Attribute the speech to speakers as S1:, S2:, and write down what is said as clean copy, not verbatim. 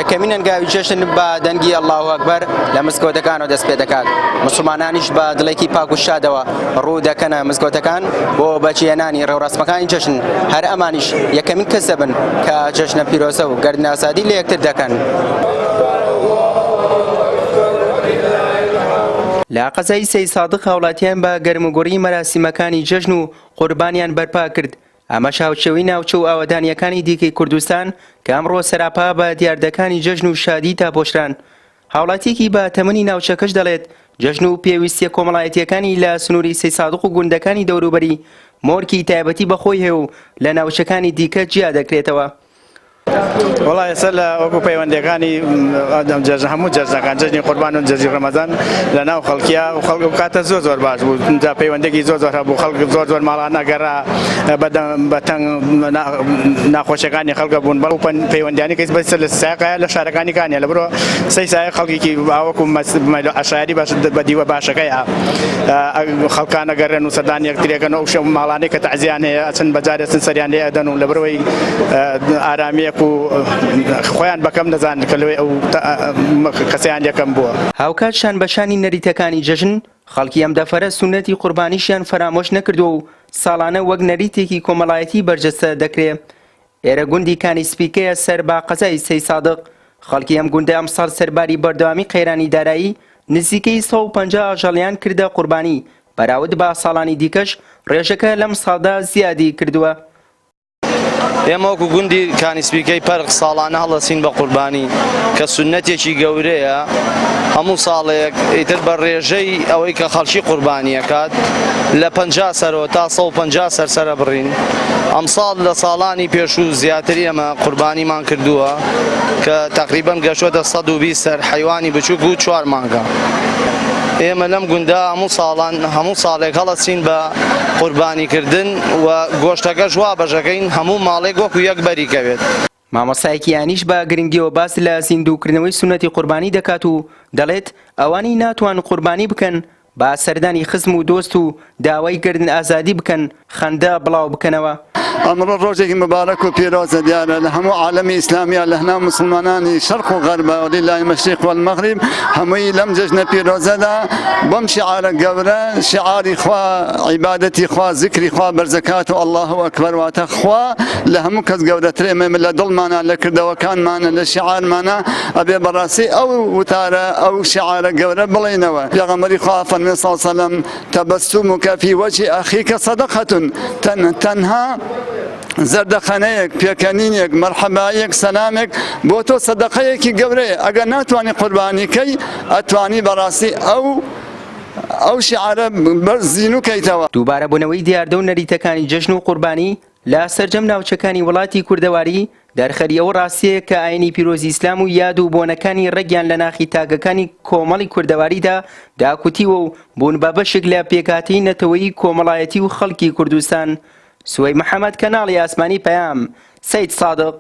S1: یەکەمین هەنگاوی جەژن بە دەنگی ئەڵڵاهو ئەکبەر لە مزگەوتەکانەوە دەست پێ دەکات. مسلمانانیش بە دڵێکی پاک و شادەوە ڕوو دەکەنە مزگەوتەکان بۆ بەجێهێنانی ڕێوڕسمەکانی جەژن. هەر ئەمانیش یەکەمین کەس دەبن کە جەژنە پیرۆزە و گەردنە ئازادی لە یەکتر دەکەن. لە قەزای سەید سادق هاوڵاتیان بە گەرموگۆڕی مەراسیمەکانی جەژن و قوربانیان بەرپا کرد. ئەمە شاوچەوەی ناوچە و ئاوەدانیەکانی دیکەی کوردستان کە ئەمڕۆ سەراپا بە دیاردەکانی جەژن و شادی تاپۆشران. هاوڵاتیەکی بە تەمەنی ناوچەکەش دەڵێت جەژن و پێویستیە کۆمەڵایەتیەکانی لە سنووری سەید سادق و گوندەکانی دەوروبەری مۆرکی تایبەتی بەخۆی هەیە و لە ناوچەکانی دیکە جیا دەکرێتەوە.
S2: وڵای ئێستا لە وەکو پەیوەندیەکانی هەموو جەژنەکان جەژنی قوربان و جەژنی ڕەمەزان لە ناو خەڵکیە و خەڵک کاتە زۆر باش بوو. جا پەیوەندێکی زۆر هەبوو، خەڵک زۆر ماڵان نەگەڕا بەتەنگ ناخۆشیەکانی خەڵکە بوون. بەڵکو پەیوەندیانی کەس بەس لە سایقەیە لە شارەکانیە لە بڕۆ سەی سایە خەڵکیی باوەکو عەشایری باش بە دیوە باشەکەیە خەڵکان نەگەڕێن و سەردانی یەکترێکەکەن و شەو ماڵانەی کە تەعزییان هەیە ئەچن بەجارێ سەریان لێ ئەدەن و لە بڕەوەی ئارامیەک و خۆیان بەکەم دەزان کە لەوێ ئەو کەسیان یەکەم بووە.
S1: هاوکاتشان بەشانی نەریتەکانی جەژن خەڵکی ئەم دەفەرە سونەتی قوربانیشیان فەرامۆش نەکردو و ساڵانە وەک نەریتێکی کۆمەڵایەتی بەرجەستە دەکرێت. ئێرە گوندی کانی سپیکەیە سەر با قەزای سەید سادق. خەڵکی ئەم گوندە ئەمساڵ سەرباری بەردەوامی قەیرانی دارایی نزیکەی 150 ئاژەڵیان کردە قوربانی. بەراورد بە ساڵانی دیکەش ڕێژەکە لەم ساڵدا زیادی کردووە.
S3: ئێمە وەکو گوندی کانیسپیکەی پەرق ساڵانە هەڵەسین بە قوربانی کە سونەتێکی گەورەیە. هەموو ساڵێک ئیتر بە ڕێژەی ئەوەی کە خەڵکی قوربانیەکات لە 50 سەرەوە تا 150 سەرسەرە بڕین. ئەم ساڵ لە ساڵانی پێشوو زیاتری ئەمە قوربانیمان کردووە کە تقریبەن گەشتوەتە 120 سەر حیوانی بچووک و 4 مانگە. ئێمە لەم گوندا هەموو ساڵێک هەڵەچین بە قوربانیکردن و گۆشتەکە ژوا بەژەکەین هەموو ماڵێک وەکو یەک بەریکەوێت.
S1: مامۆسایەکیانیش بە گرنگیەوە باس لە زیندووکردنەوەی سونەتی قوربانی دەکات و دەڵێت ئەوانی ناتوان قوربانی بکەن با سەردانی خزم و دۆست و داوای گردن ئازادی بکەن خەندە بڵاو بکەنەوە.
S4: ئەمڕۆ ڕۆژێکی مبارەک و پیرۆزە دیارە لە هەموو عالەمی ئیسلامیە لە هەناو مسلمانانی شەرق و غەربە وەلیلای مەشریق والمەغریب هەمووی لەم جەژنە پیرۆزەدا بەم شیعارە گەورە شیعاری خوا عیبادەتی خوا زیکری خوا بەرزەکات و ئەڵڵاهو ئەکبەر واتە خوا لە هەموو کەس گەورەترێ ئێمە لە دڵمانە لە کردەوەکانمانە لە شیعارمانە ئەبێ بەڕاستی ئەو وتارە ئەو شیعارە گەورە بڵێنەوە. پێغەمبەری خوا فەرمێ صلی الله علیه و سلم تەبەسومک فی وجه ئەخیک صەدەقەة تەنها زەردەخەنەیەک پێکەنینێک مەرحەبایەک سەلامێک بۆ تۆ سەدەقەیەکی گەورەیە. ئەگەر ناتوانانی قوربانیکەی ئەتوانی بەڕاستی ئەو شیعارە بەرزینوکەیتەوە.
S1: دووبارە بوونەوەی دیاردە و نەریتەکانی جەژن و قوربانی لە سەرجەم ناوچەکانی وڵاتی کوردەواری دەرخەری ئەو ڕاستیەیە کە ئاینی پیرۆزی ئیسلام و یاد و بۆنەکانی ڕێگیان لە ناخی تاگەکانی کۆمەڵی کوردەواریدا داکوتیوە و بوون بە بەشێک لە پێکهاتەی نەتەوەیی کۆمەڵایەتی و خەڵکی کوردستان. سوەی محەممەد کەناڵی ئاسمانی پەیام سەید سادق.